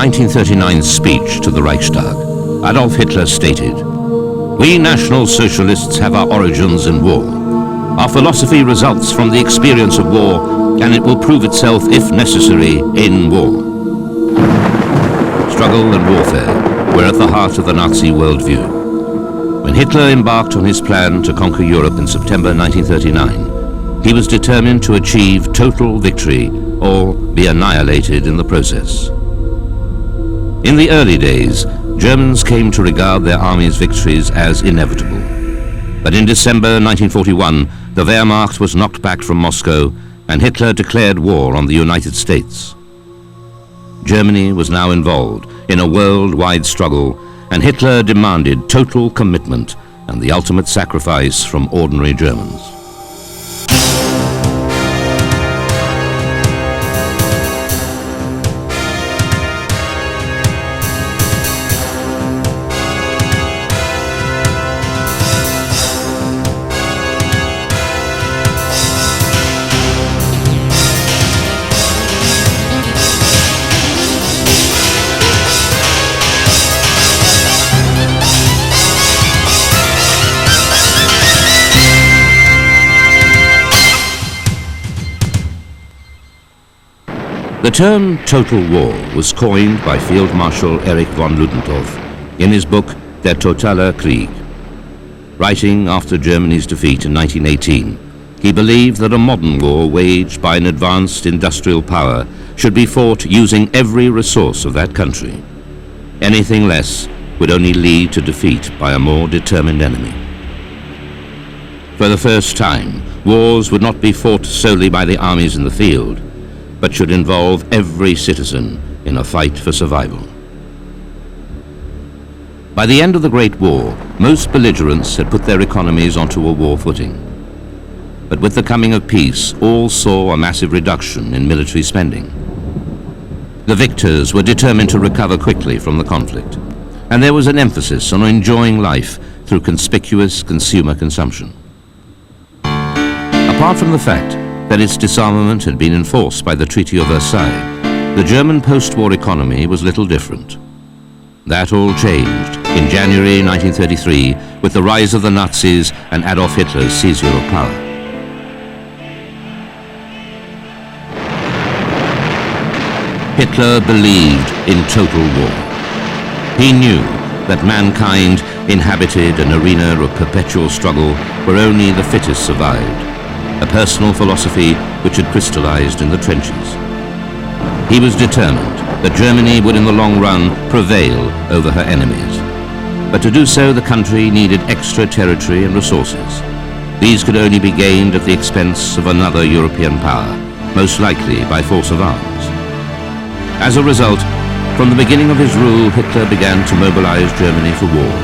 1939 speech to the Reichstag, Adolf Hitler stated, "We National Socialists have our origins in war. Our philosophy results from the experience of war, and it will prove itself, if necessary, in war." Struggle and warfare were at the heart of the Nazi worldview. When Hitler embarked on his plan to conquer Europe in September 1939, he was determined to achieve total victory or be annihilated in the process. In the early days, Germans came to regard their army's victories as inevitable. But in December 1941, the Wehrmacht was knocked back from Moscow and Hitler declared war on the United States. Germany was now involved in a worldwide struggle, and Hitler demanded total commitment and the ultimate sacrifice from ordinary Germans. The term total war was coined by Field Marshal Erich von Ludendorff in his book Der totale Krieg. Writing after Germany's defeat in 1918, he believed that a modern war waged by an advanced industrial power should be fought using every resource of that country. Anything less would only lead to defeat by a more determined enemy. For the first time, wars would not be fought solely by the armies in the field, but should involve every citizen in a fight for survival. By the end of the Great War, most belligerents had put their economies onto a war footing. But with the coming of peace, all saw a massive reduction in military spending. The victors were determined to recover quickly from the conflict, and there was an emphasis on enjoying life through conspicuous consumer consumption. Apart from the fact that its disarmament had been enforced by the Treaty of Versailles, the German post-war economy was little different. That all changed in January 1933 with the rise of the Nazis and Adolf Hitler's seizure of power. Hitler believed in total war. He knew that mankind inhabited an arena of perpetual struggle where only the fittest survived, a personal philosophy which had crystallized in the trenches. He was determined that Germany would in the long run prevail over her enemies. But to do so, the country needed extra territory and resources. These could only be gained at the expense of another European power, most likely by force of arms. As a result, from the beginning of his rule, Hitler began to mobilize Germany for war.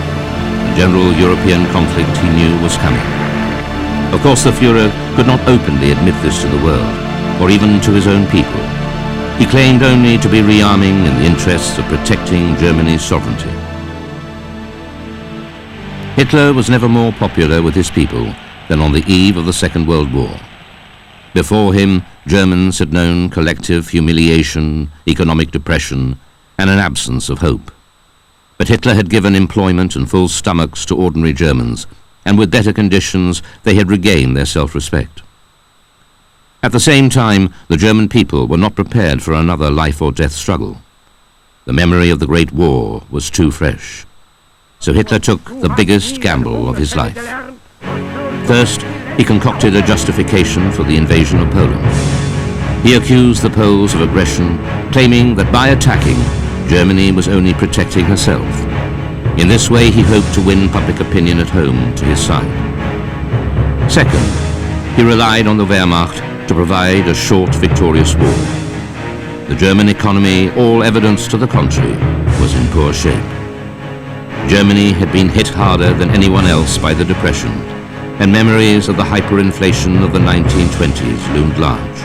A general European conflict he knew was coming. Of course, the Führer could not openly admit this to the world, or even to his own people. He claimed only to be rearming in the interests of protecting Germany's sovereignty. Hitler was never more popular with his people than on the eve of the Second World War. Before him, Germans had known collective humiliation, economic depression, and an absence of hope. But Hitler had given employment and full stomachs to ordinary Germans, and with better conditions they had regained their self-respect. At the same time, the German people were not prepared for another life-or-death struggle. The memory of the Great War was too fresh. So Hitler took the biggest gamble of his life. First, he concocted a justification for the invasion of Poland. He accused the Poles of aggression, claiming that by attacking, Germany was only protecting herself. In this way, he hoped to win public opinion at home to his side. Second, he relied on the Wehrmacht to provide a short, victorious war. The German economy, all evidence to the contrary, was in poor shape. Germany had been hit harder than anyone else by the Depression, and memories of the hyperinflation of the 1920s loomed large.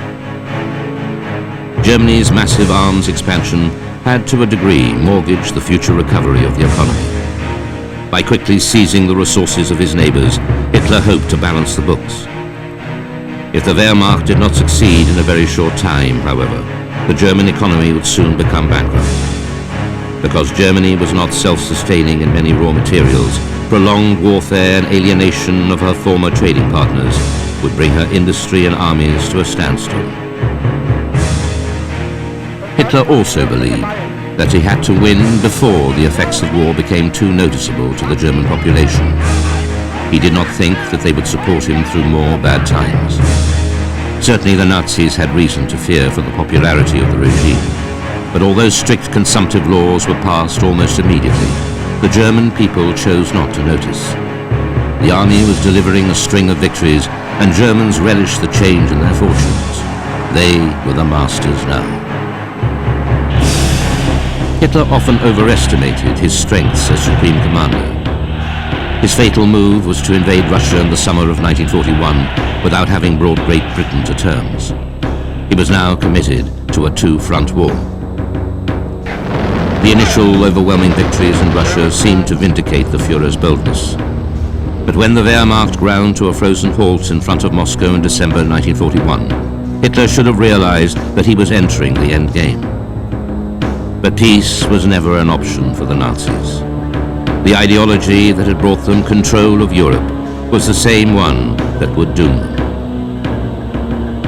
Germany's massive arms expansion had to a degree mortgaged the future recovery of the economy. By quickly seizing the resources of his neighbors, Hitler hoped to balance the books. If the Wehrmacht did not succeed in a very short time, however, the German economy would soon become bankrupt. Because Germany was not self-sustaining in many raw materials, prolonged warfare and alienation of her former trading partners would bring her industry and armies to a standstill. Hitler also believed that he had to win before the effects of war became too noticeable to the German population. He did not think that they would support him through more bad times. Certainly the Nazis had reason to fear for the popularity of the regime, but although strict consumptive laws were passed almost immediately, the German people chose not to notice. The army was delivering a string of victories, and Germans relished the change in their fortunes. They were the masters now. Hitler often overestimated his strengths as Supreme Commander. His fatal move was to invade Russia in the summer of 1941 without having brought Great Britain to terms. He was now committed to a two-front war. The initial overwhelming victories in Russia seemed to vindicate the Führer's boldness. But when the Wehrmacht ground to a frozen halt in front of Moscow in December 1941, Hitler should have realized that he was entering the end game. But peace was never an option for the Nazis. The ideology that had brought them control of Europe was the same one that would doom them.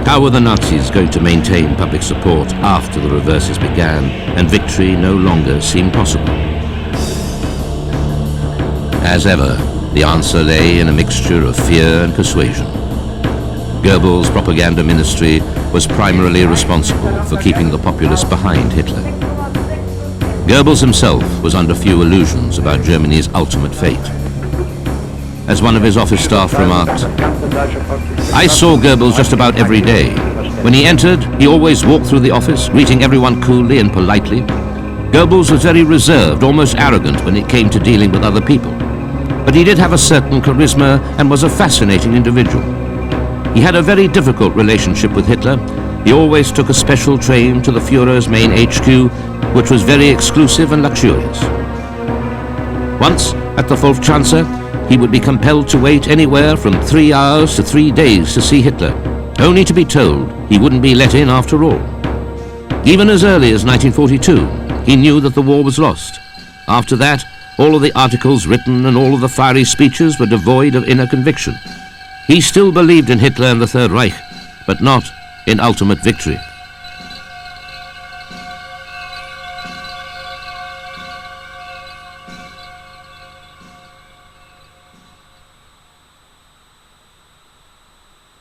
How were the Nazis going to maintain public support after the reverses began and victory no longer seemed possible? As ever, the answer lay in a mixture of fear and persuasion. Goebbels' propaganda ministry was primarily responsible for keeping the populace behind Hitler. Goebbels himself was under few illusions about Germany's ultimate fate. As one of his office staff remarked, "I saw Goebbels just about every day. When he entered, he always walked through the office, greeting everyone coolly and politely. Goebbels was very reserved, almost arrogant when it came to dealing with other people. But he did have a certain charisma and was a fascinating individual. He had a very difficult relationship with Hitler. He always took a special train to the Führer's main HQ, which was very exclusive and luxurious. Once, at the Wolfschanze, he would be compelled to wait anywhere from 3 hours to 3 days to see Hitler, only to be told he wouldn't be let in after all. Even as early as 1942, he knew that the war was lost. After that, all of the articles written and all of the fiery speeches were devoid of inner conviction. He still believed in Hitler and the Third Reich, but not in ultimate victory."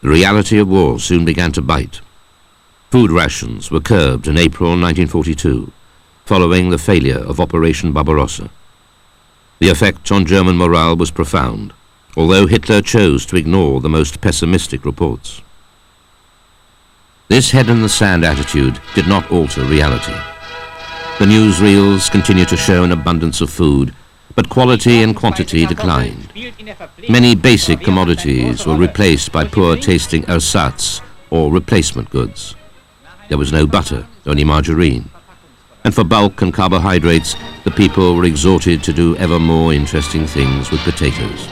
The reality of war soon began to bite. Food rations were curbed in April 1942, following the failure of Operation Barbarossa. The effect on German morale was profound, although Hitler chose to ignore the most pessimistic reports. This head-in-the-sand attitude did not alter reality. The newsreels continued to show an abundance of food, but quality and quantity declined. Many basic commodities were replaced by poor-tasting ersatz, or replacement goods. There was no butter, only margarine. And for bulk and carbohydrates, the people were exhorted to do ever more interesting things with potatoes.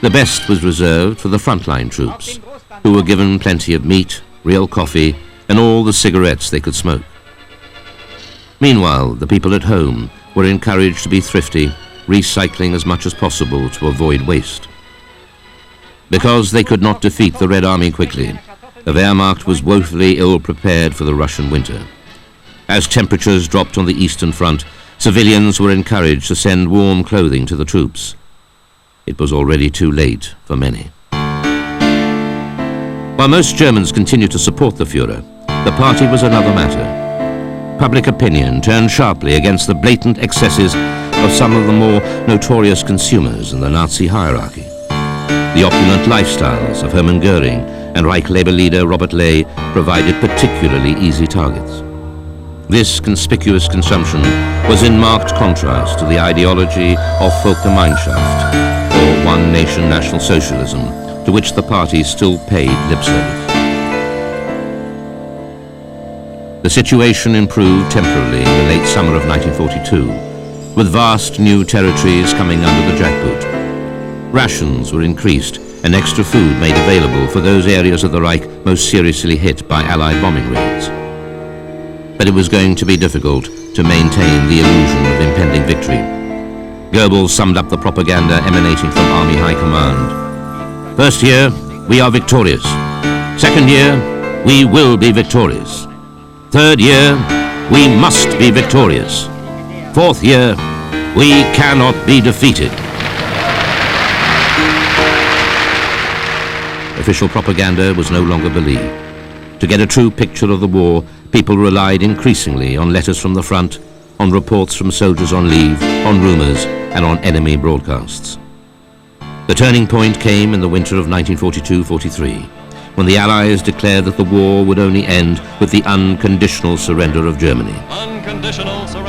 The best was reserved for the frontline troops, who were given plenty of meat, real coffee, and all the cigarettes they could smoke. Meanwhile, the people at home were encouraged to be thrifty, recycling as much as possible to avoid waste. Because they could not defeat the Red Army quickly, the Wehrmacht was woefully ill-prepared for the Russian winter. As temperatures dropped on the Eastern Front, civilians were encouraged to send warm clothing to the troops. It was already too late for many. While most Germans continued to support the Führer, the party was another matter. Public opinion turned sharply against the blatant excesses of some of the more notorious consumers in the Nazi hierarchy. The opulent lifestyles of Hermann Göring and Reich Labour leader Robert Ley provided particularly easy targets. This conspicuous consumption was in marked contrast to the ideology of Volksgemeinschaft, or One Nation National Socialism, to which the party still paid lip service. The situation improved temporarily in the late summer of 1942, with vast new territories coming under the jackboot. Rations were increased and extra food made available for those areas of the Reich most seriously hit by Allied bombing raids. But it was going to be difficult to maintain the illusion of impending victory. Goebbels summed up the propaganda emanating from Army High Command. First year, we are victorious. Second year, we will be victorious. Third year, we must be victorious. Fourth year, we cannot be defeated. Official propaganda was no longer believed. To get a true picture of the war, people relied increasingly on letters from the front, on reports from soldiers on leave, on rumors, and on enemy broadcasts. The turning point came in the winter of 1942-43, when the Allies declared that the war would only end with the unconditional surrender of Germany.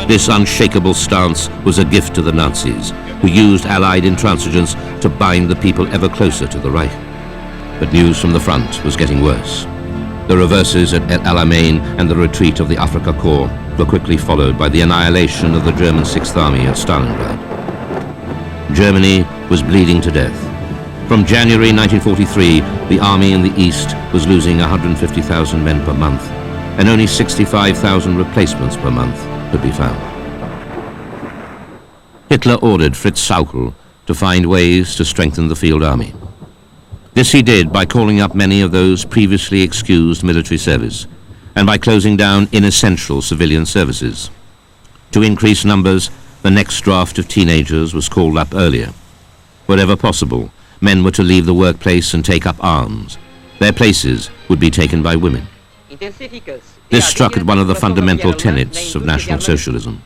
This unshakable stance was a gift to the Nazis, who used Allied intransigence to bind the people ever closer to the Reich. But news from the front was getting worse. The reverses at El Alamein and the retreat of the Afrika Korps were quickly followed by the annihilation of the German 6th Army at Stalingrad. Germany was bleeding to death. From January 1943, the army in the east was losing 150,000 men per month, and only 65,000 replacements per month could be found. Hitler ordered Fritz Sauckel to find ways to strengthen the field army. This he did by calling up many of those previously excused military service, and by closing down inessential civilian services. To increase numbers, the next draft of teenagers was called up earlier. Wherever possible, men were to leave the workplace and take up arms. Their places would be taken by women. This struck at one of the fundamental tenets of National Socialism,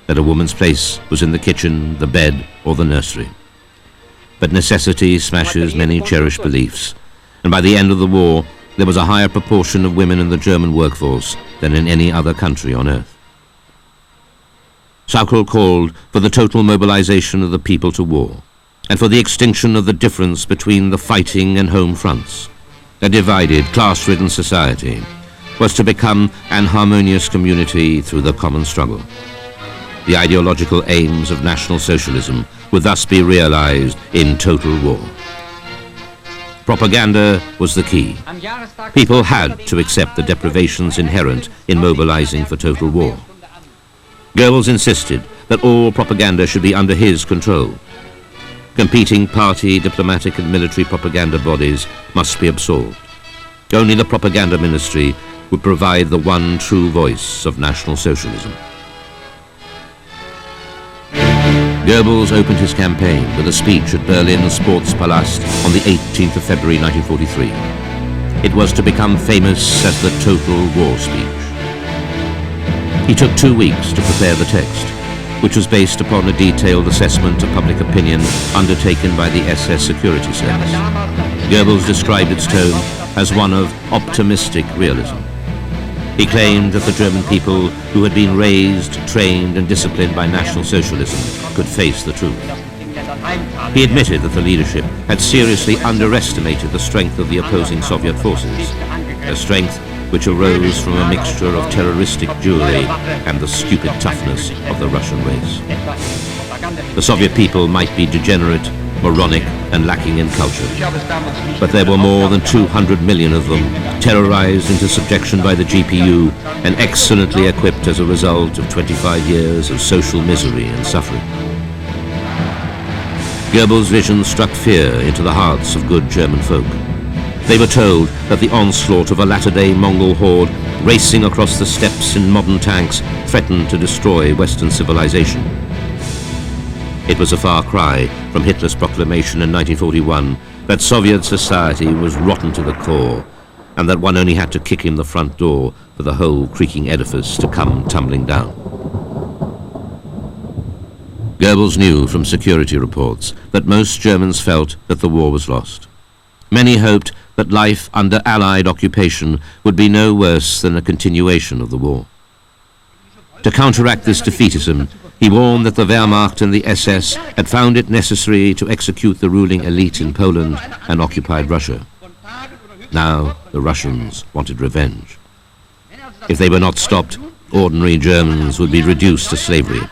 that a woman's place was in the kitchen, the bed, or the nursery. But necessity smashes many cherished beliefs, and by the end of the war, there was a higher proportion of women in the German workforce than in any other country on earth. Sauckel called for the total mobilization of the people to war, and for the extinction of the difference between the fighting and home fronts. A divided, class-ridden society was to become an harmonious community through the common struggle. The ideological aims of National Socialism would thus be realized in total war. Propaganda was the key. People had to accept the deprivations inherent in mobilizing for total war. Goebbels insisted that all propaganda should be under his control. Competing party, diplomatic and military propaganda bodies must be absorbed. Only the propaganda ministry would provide the one true voice of National Socialism. Goebbels opened his campaign with a speech at Berlin Sportspalast on the 18th of February 1943. It was to become famous as the Total War Speech. He took 2 weeks to prepare the text, which was based upon a detailed assessment of public opinion undertaken by the SS Security Service. Goebbels described its tone as one of optimistic realism. He claimed that the German people, who had been raised, trained and disciplined by National Socialism, could face the truth. He admitted that the leadership had seriously underestimated the strength of the opposing Soviet forces, a strength which arose from a mixture of terroristic jewelry and the stupid toughness of the Russian race. The Soviet people might be degenerate, moronic and lacking in culture, but there were more than 200 million of them, terrorized into subjection by the GPU and excellently equipped as a result of 25 years of social misery and suffering. Goebbels' vision struck fear into the hearts of good German folk. They were told that the onslaught of a latter-day Mongol horde racing across the steppes in modern tanks threatened to destroy Western civilization. It was a far cry from Hitler's proclamation in 1941 that Soviet society was rotten to the core and that one only had to kick in the front door for the whole creaking edifice to come tumbling down. Goebbels knew from security reports that most Germans felt that the war was lost. Many hoped that life under Allied occupation would be no worse than a continuation of the war. To counteract this defeatism, he warned that the Wehrmacht and the SS had found it necessary to execute the ruling elite in Poland and occupied Russia. Now the Russians wanted revenge. If they were not stopped, ordinary Germans would be reduced to slavery.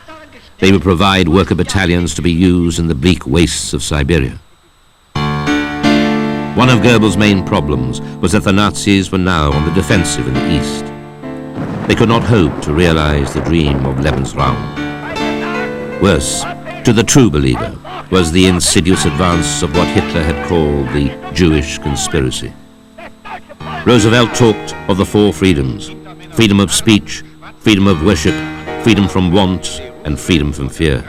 They would provide worker battalions to be used in the bleak wastes of Siberia. One of Goebbels' main problems was that the Nazis were now on the defensive in the east. They could not hope to realize the dream of Lebensraum. Worse, to the true believer, was the insidious advance of what Hitler had called the Jewish conspiracy. Roosevelt talked of the four freedoms: freedom of speech, freedom of worship, freedom from want, and freedom from fear.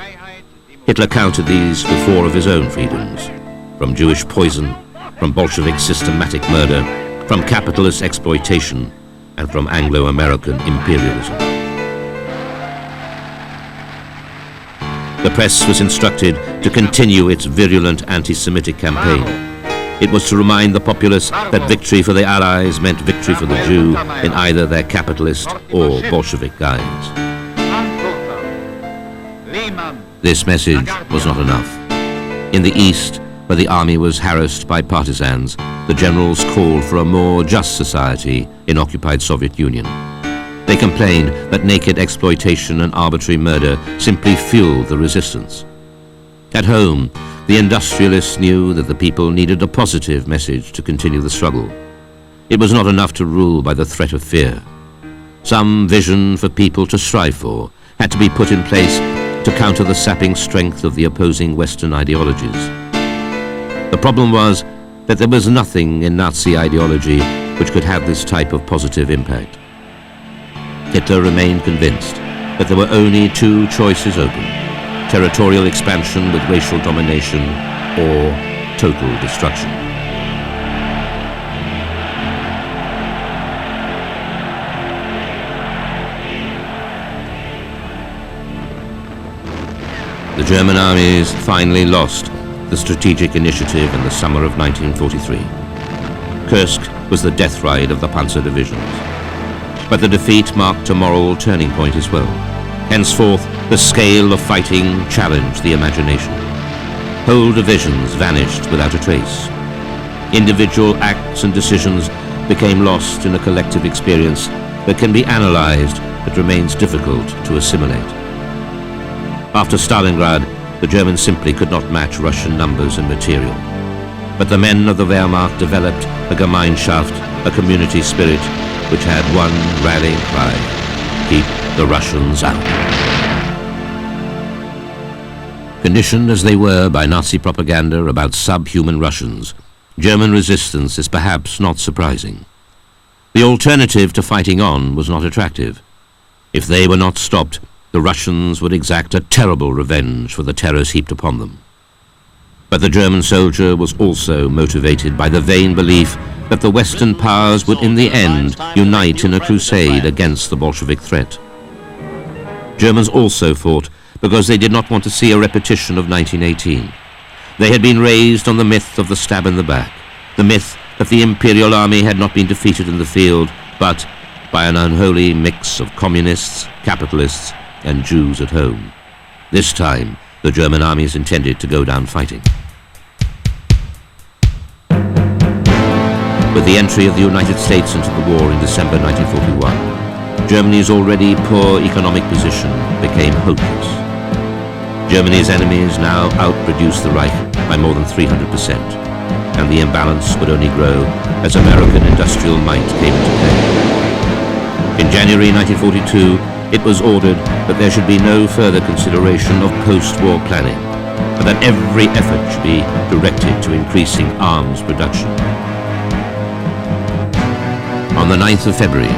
Hitler counted these with four of his own freedoms: from Jewish poison, from Bolshevik systematic murder, from capitalist exploitation, and from Anglo-American imperialism. The press was instructed to continue its virulent anti-Semitic campaign. It was to remind the populace that victory for the Allies meant victory for the Jew in either their capitalist or Bolshevik guise. This message was not enough. In the East, where the army was harassed by partisans, the generals called for a more just society in occupied Soviet Union. They complained that naked exploitation and arbitrary murder simply fueled the resistance. At home, the industrialists knew that the people needed a positive message to continue the struggle. It was not enough to rule by the threat of fear. Some vision for people to strive for had to be put in place to counter the sapping strength of the opposing Western ideologies. The problem was that there was nothing in Nazi ideology which could have this type of positive impact. Hitler remained convinced that there were only two choices open: territorial expansion with racial domination or total destruction. The German armies finally lost the strategic initiative in the summer of 1943. Kursk was the death ride of the Panzer divisions. But the defeat marked a moral turning point as well. Henceforth, the scale of fighting challenged the imagination. Whole divisions vanished without a trace. Individual acts and decisions became lost in a collective experience that can be analyzed but remains difficult to assimilate. After Stalingrad, the Germans simply could not match Russian numbers and material. But the men of the Wehrmacht developed a Gemeinschaft, a community spirit, which had one rallying cry: keep the Russians out. Conditioned as they were by Nazi propaganda about subhuman Russians, German resistance is perhaps not surprising. The alternative to fighting on was not attractive. If they were not stopped, the Russians would exact a terrible revenge for the terrors heaped upon them. But the German soldier was also motivated by the vain belief that the Western powers would in the end unite in a crusade against the Bolshevik threat. Germans also fought because they did not want to see a repetition of 1918. They had been raised on the myth of the stab in the back, the myth that the Imperial Army had not been defeated in the field, but by an unholy mix of communists, capitalists, and Jews at home. This time, the German armies intended to go down fighting. With the entry of the United States into the war in December 1941, Germany's already poor economic position became hopeless. Germany's enemies now outproduced the Reich by more than 300%, and the imbalance would only grow as American industrial might came into play. In January 1942, it was ordered that there should be no further consideration of post-war planning, and that every effort should be directed to increasing arms production. On the 9th of February,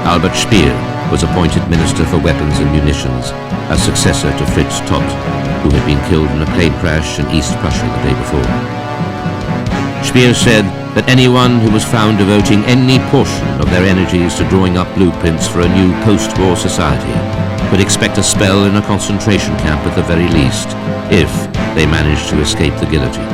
Albert Speer was appointed Minister for Weapons and Munitions, a successor to Fritz Todt, who had been killed in a plane crash in East Prussia the day before. Speer said that anyone who was found devoting any portion of their energies to drawing up blueprints for a new post-war society could expect a spell in a concentration camp at the very least, if they managed to escape the guillotine.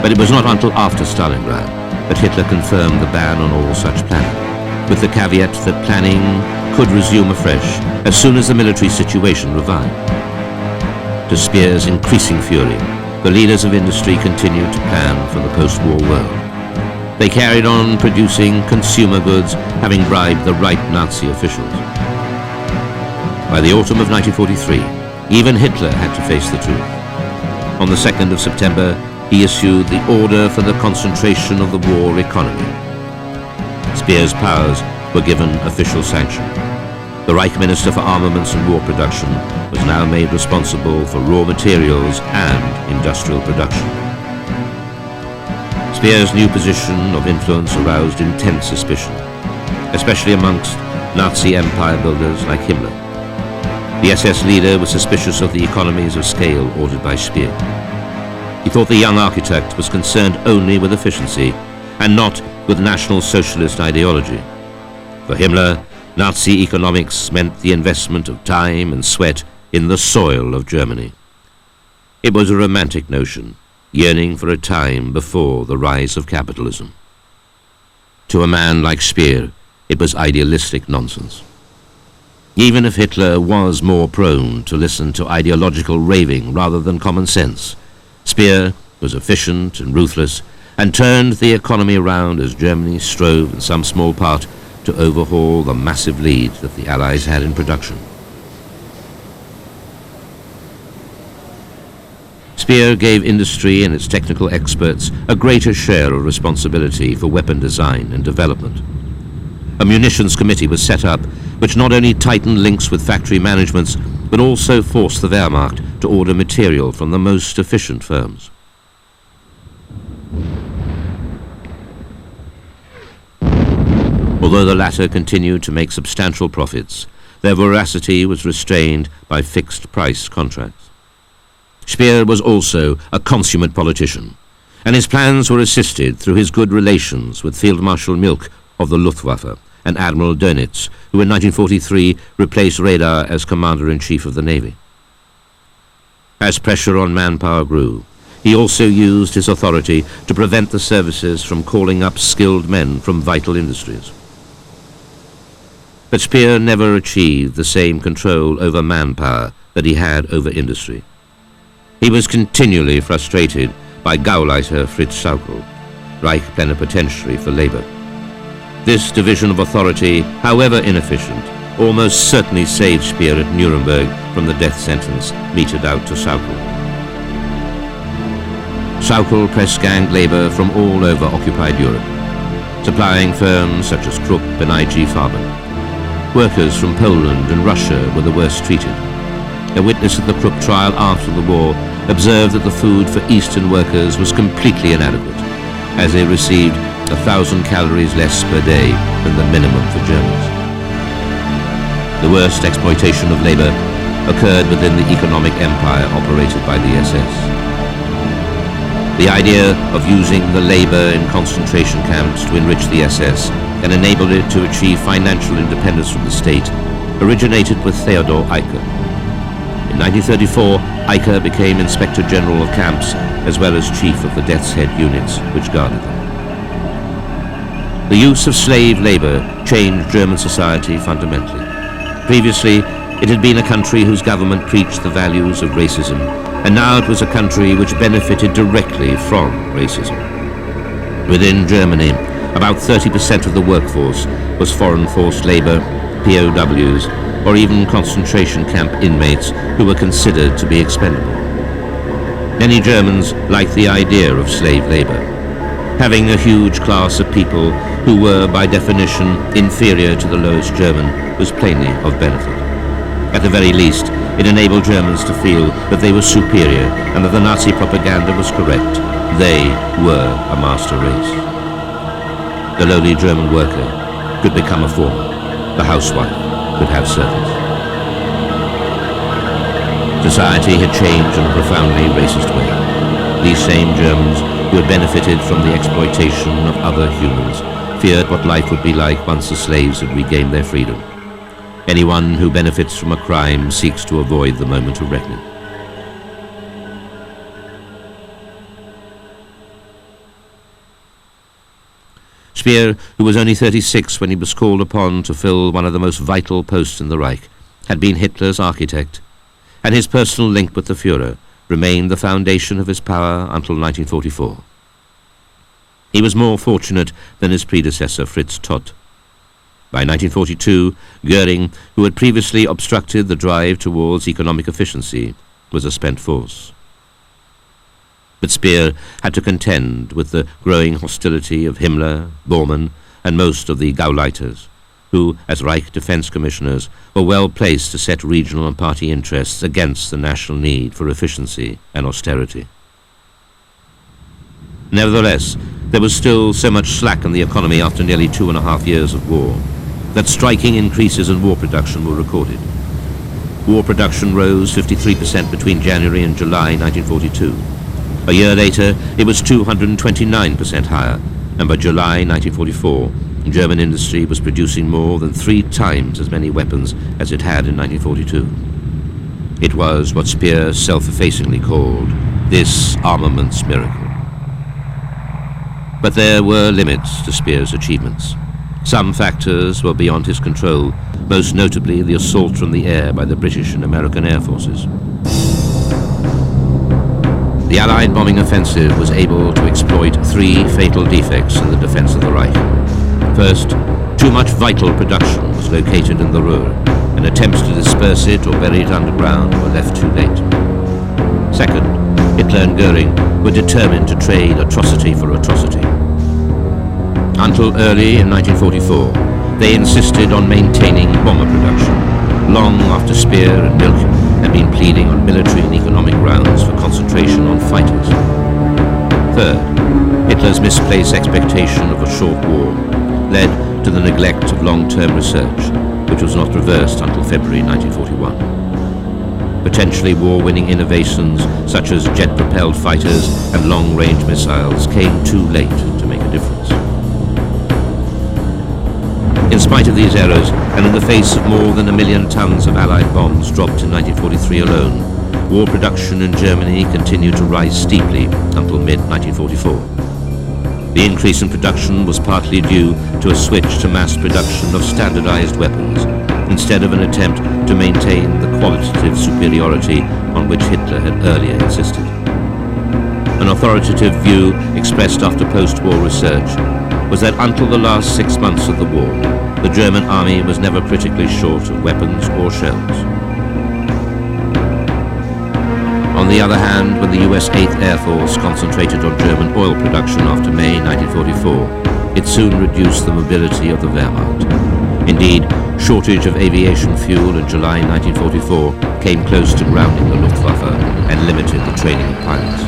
But it was not until after Stalingrad that Hitler confirmed the ban on all such planning, with the caveat that planning could resume afresh as soon as the military situation revived. To Speer's increasing fury, the leaders of industry continued to plan for the post-war world. They carried on producing consumer goods, having bribed the right Nazi officials. By the autumn of 1943, even Hitler had to face the truth. On the 2nd of September, he issued the Order for the Concentration of the War Economy. Speer's powers were given official sanction. The Reich Minister for Armaments and War Production was now made responsible for raw materials and industrial production. Speer's new position of influence aroused intense suspicion, especially amongst Nazi empire builders like Himmler. The SS leader was suspicious of the economies of scale ordered by Speer. He thought the young architect was concerned only with efficiency and not with National Socialist ideology. For Himmler, Nazi economics meant the investment of time and sweat in the soil of Germany. It was a romantic notion, yearning for a time before the rise of capitalism. To a man like Speer, it was idealistic nonsense. Even if Hitler was more prone to listen to ideological raving rather than common sense, Speer was efficient and ruthless and turned the economy around as Germany strove in some small part to overhaul the massive lead that the Allies had in production. Speer gave industry and its technical experts a greater share of responsibility for weapon design and development. A munitions committee was set up which not only tightened links with factory managements but also forced the Wehrmacht to order material from the most efficient firms. Although the latter continued to make substantial profits, their voracity was restrained by fixed-price contracts. Speer was also a consummate politician, and his plans were assisted through his good relations with Field Marshal Milch of the Luftwaffe and Admiral Dönitz, who in 1943 replaced Raeder as Commander-in-Chief of the Navy. As pressure on manpower grew, he also used his authority to prevent the services from calling up skilled men from vital industries. But Speer never achieved the same control over manpower that he had over industry. He was continually frustrated by Gauleiter Fritz Sauckel, Reich Plenipotentiary for Labor. This division of authority, however inefficient, almost certainly saved Speer at Nuremberg from the death sentence meted out to Sauckel. Sauckel press-ganged labor from all over occupied Europe, supplying firms such as Krupp and IG Farben. Workers from Poland and Russia were the worst treated. A witness at the Krupp trial after the war observed that the food for Eastern workers was completely inadequate, as they received 1,000 calories less per day than the minimum for Germans. The worst exploitation of labor occurred within the economic empire operated by the SS. The idea of using the labor in concentration camps to enrich the SS and enable it to achieve financial independence from the state originated with Theodor Eicke. In 1934, Eicke became Inspector General of camps as well as chief of the death's head units which guarded them. The use of slave labor changed German society fundamentally. Previously, it had been a country whose government preached the values of racism, and now it was a country which benefited directly from racism. Within Germany, about 30% of the workforce was foreign forced labor, POWs, or even concentration camp inmates who were considered to be expendable. Many Germans liked the idea of slave labor. Having a huge class of people who were, by definition, inferior to the lowest German was plainly of benefit. At the very least, it enabled Germans to feel that they were superior and that the Nazi propaganda was correct. They were a master race. The lowly German worker could become a foreman. The housewife could have servants. Society had changed in a profoundly racist way. These same Germans who had benefited from the exploitation of other humans feared what life would be like once the slaves had regained their freedom. Anyone who benefits from a crime seeks to avoid the moment of reckoning. Speer, who was only 36 when he was called upon to fill one of the most vital posts in the Reich, had been Hitler's architect, and his personal link with the Führer remained the foundation of his power until 1944. He was more fortunate than his predecessor Fritz Todt. By 1942, Goering, who had previously obstructed the drive towards economic efficiency, was a spent force. But Speer had to contend with the growing hostility of Himmler, Bormann, and most of the Gauleiters, who, as Reich Defense Commissioners, were well placed to set regional and party interests against the national need for efficiency and austerity. Nevertheless, there was still so much slack in the economy after nearly 2.5 years of war that striking increases in war production were recorded. War production rose 53% between January and July 1942. A year later, it was 229% higher, and by July 1944, German industry was producing more than 3 times as many weapons as it had in 1942. It was what Speer self-effacingly called this armaments miracle. But there were limits to Speer's achievements. Some factors were beyond his control, most notably the assault from the air by the British and American air forces. The Allied bombing offensive was able to exploit 3 fatal defects in the defense of the Reich. First, too much vital production was located in the Ruhr, and attempts to disperse it or bury it underground were left too late. Second, Hitler and Goering were determined to trade atrocity for atrocity. Until early in 1944, they insisted on maintaining bomber production, long after Speer and Milch had been pleading on military and economic grounds for concentration on fighters. Third, Hitler's misplaced expectation of a short war led to the neglect of long-term research, which was not reversed until February 1941. Potentially war-winning innovations such as jet-propelled fighters and long-range missiles came too late to make a difference. In spite of these errors, and in the face of more than 1 million tons of Allied bombs dropped in 1943 alone, war production in Germany continued to rise steeply until mid-1944. The increase in production was partly due to a switch to mass production of standardized weapons, instead of an attempt to maintain the qualitative superiority on which Hitler had earlier insisted. An authoritative view expressed after post-war research was that until the last 6 months of the war, the German army was never critically short of weapons or shells. On the other hand, when the US 8th Air Force concentrated on German oil production after May 1944, it soon reduced the mobility of the Wehrmacht. Indeed, shortage of aviation fuel in July 1944 came close to grounding the Luftwaffe and limited the training of pilots.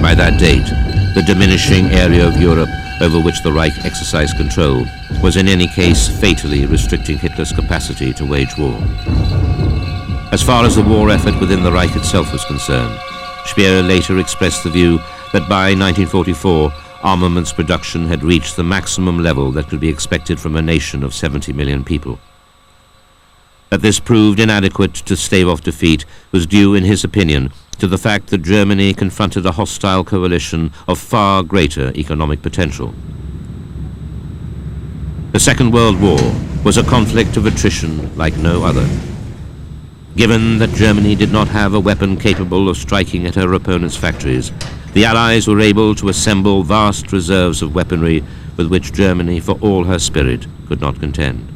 By that date, the diminishing area of Europe over which the Reich exercised control was in any case fatally restricting Hitler's capacity to wage war. As far as the war effort within the Reich itself was concerned, Speer later expressed the view that by 1944, armaments production had reached the maximum level that could be expected from a nation of 70 million people. That this proved inadequate to stave off defeat was due, in his opinion, to the fact that Germany confronted a hostile coalition of far greater economic potential. The Second World War was a conflict of attrition like no other. Given that Germany did not have a weapon capable of striking at her opponent's factories, the Allies were able to assemble vast reserves of weaponry with which Germany, for all her spirit, could not contend.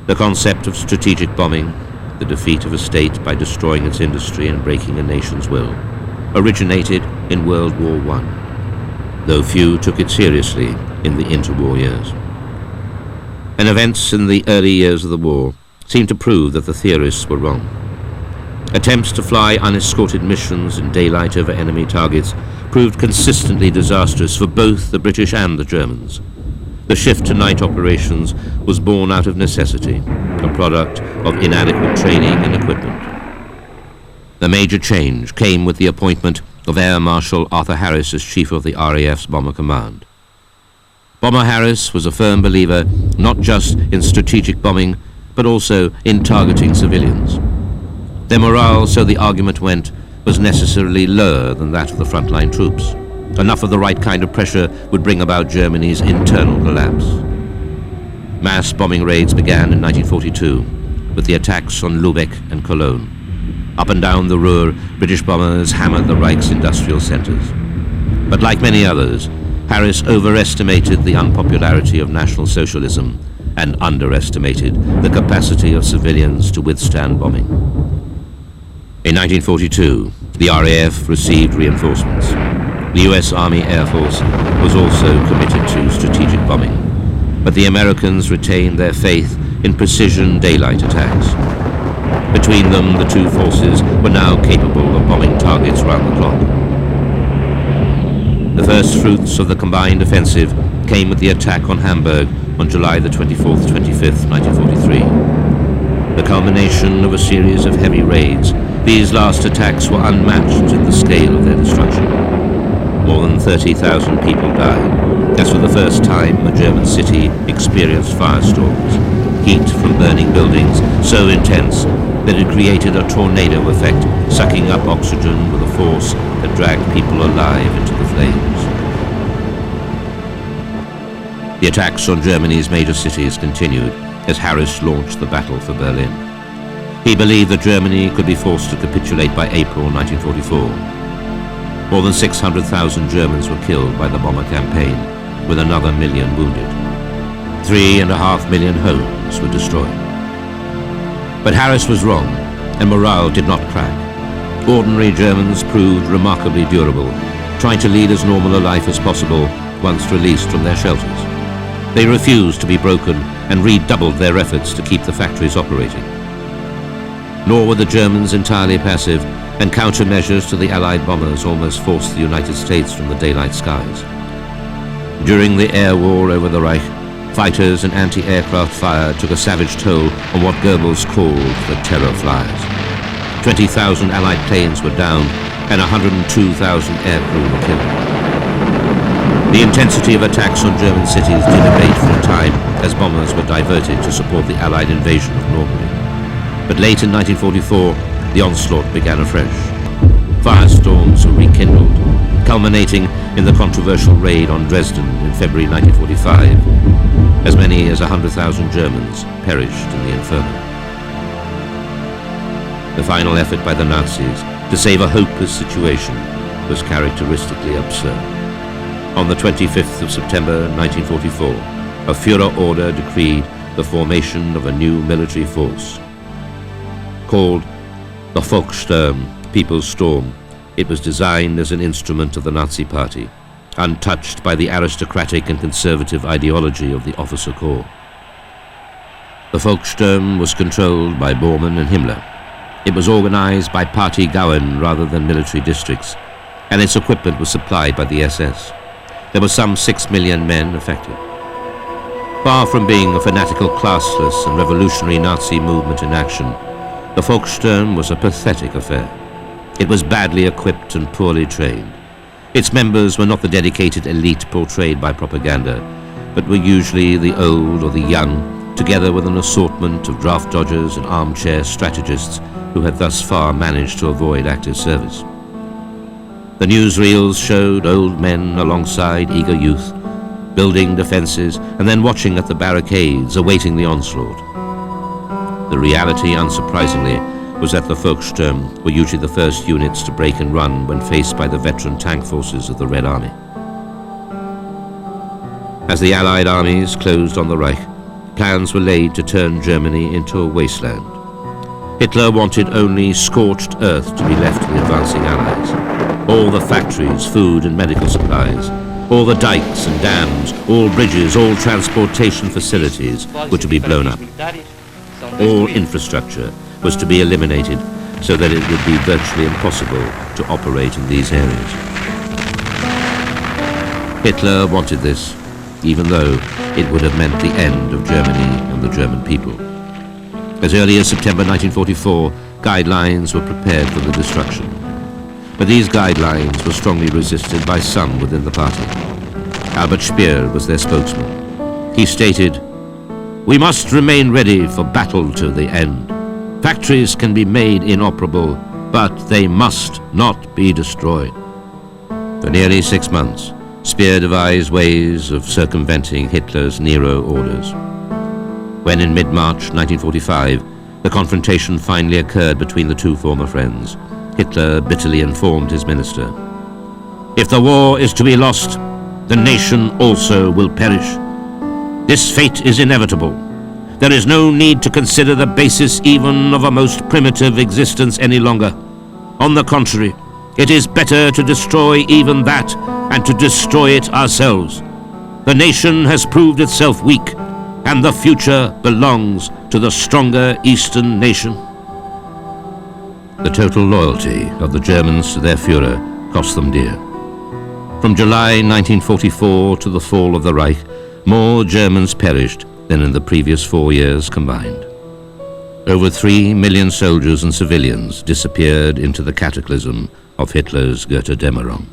The concept of strategic bombing, the defeat of a state by destroying its industry and breaking a nation's will, originated in World War I, though few took it seriously in the interwar years. And events in the early years of the war seemed to prove that the theorists were wrong. Attempts to fly unescorted missions in daylight over enemy targets proved consistently disastrous for both the British and the Germans. The shift to night operations was born out of necessity, a product of inadequate training and equipment. The major change came with the appointment of Air Marshal Arthur Harris as chief of the RAF's Bomber Command. Bomber Harris was a firm believer not just in strategic bombing, but also in targeting civilians. Their morale, so the argument went, was necessarily lower than that of the frontline troops. Enough of the right kind of pressure would bring about Germany's internal collapse. Mass bombing raids began in 1942 with the attacks on Lübeck and Cologne. Up and down the Ruhr, British bombers hammered the Reich's industrial centers. But like many others, Harris overestimated the unpopularity of National Socialism and underestimated the capacity of civilians to withstand bombing. In 1942, the RAF received reinforcements. The US Army Air Force was also committed to strategic bombing, but the Americans retained their faith in precision daylight attacks. Between them, the two forces were now capable of bombing targets round the clock. The first fruits of the combined offensive came with the attack on Hamburg on July the 24th, 25th, 1943. The culmination of a series of heavy raids, these last attacks were unmatched in the scale of their destruction. More than 30,000 people died, as for the first time a German city experienced firestorms, heat from burning buildings so intense that it created a tornado effect, sucking up oxygen with a force that dragged people alive into the flames. The attacks on Germany's major cities continued as Harris launched the battle for Berlin. He believed that Germany could be forced to capitulate by April 1944. More than 600,000 Germans were killed by the bomber campaign, with another million wounded. 3.5 million homes were destroyed. But Harris was wrong, and morale did not crack. Ordinary Germans proved remarkably durable, trying to lead as normal a life as possible once released from their shelters. They refused to be broken and redoubled their efforts to keep the factories operating. Nor were the Germans entirely passive, and countermeasures to the Allied bombers almost forced the United States from the daylight skies. During the air war over the Reich, fighters and anti-aircraft fire took a savage toll on what Goebbels called the terror flies. 20,000 Allied planes were downed and 102,000 aircrew were killed. The intensity of attacks on German cities did abate for a time as bombers were diverted to support the Allied invasion of Normandy. But late in 1944, the onslaught began afresh. Firestorms were rekindled, culminating in the controversial raid on Dresden in February 1945. As many as 100,000 Germans perished in the inferno. The final effort by the Nazis to save a hopeless situation was characteristically absurd. On the 25th of September 1944, a Führer order decreed the formation of a new military force. Called the Volkssturm, People's Storm, it was designed as an instrument of the Nazi Party, untouched by the aristocratic and conservative ideology of the officer corps. The Volkssturm was controlled by Bormann and Himmler. It was organized by party Gauen rather than military districts, and its equipment was supplied by the SS. There were some 6 million men affected. Far from being a fanatical, classless and revolutionary Nazi movement in action, the Volkssturm was a pathetic affair. It was badly equipped and poorly trained. Its members were not the dedicated elite portrayed by propaganda, but were usually the old or the young, together with an assortment of draft dodgers and armchair strategists who had thus far managed to avoid active service. The newsreels showed old men alongside eager youth, building defenses and then watching at the barricades, awaiting the onslaught. The reality, unsurprisingly, was that the Volkssturm were usually the first units to break and run when faced by the veteran tank forces of the Red Army. As the Allied armies closed on the Reich, plans were laid to turn Germany into a wasteland. Hitler wanted only scorched earth to be left to the advancing Allies. All the factories, food and medical supplies, all the dikes and dams, all bridges, all transportation facilities were to be blown up. All infrastructure was to be eliminated so that it would be virtually impossible to operate in these areas. Hitler wanted this, even though it would have meant the end of Germany and the German people. As early as September 1944, guidelines were prepared for the destruction. But these guidelines were strongly resisted by some within the party. Albert Speer was their spokesman. He stated, "We must remain ready for battle to the end. Factories can be made inoperable, but they must not be destroyed." For nearly 6 months, Speer devised ways of circumventing Hitler's Nero orders. When in mid-March 1945, the confrontation finally occurred between the two former friends, Hitler bitterly informed his minister, "If the war is to be lost, the nation also will perish. This fate is inevitable. There is no need to consider the basis even of a most primitive existence any longer. On the contrary, it is better to destroy even that and to destroy it ourselves. The nation has proved itself weak, and the future belongs to the stronger Eastern nation. The total loyalty of the Germans to their Führer cost them dear. From July 1944 to the fall of the Reich, more Germans perished than in the previous 4 years combined. Over 3 million soldiers and civilians disappeared into the cataclysm of Hitler's Götterdämmerung.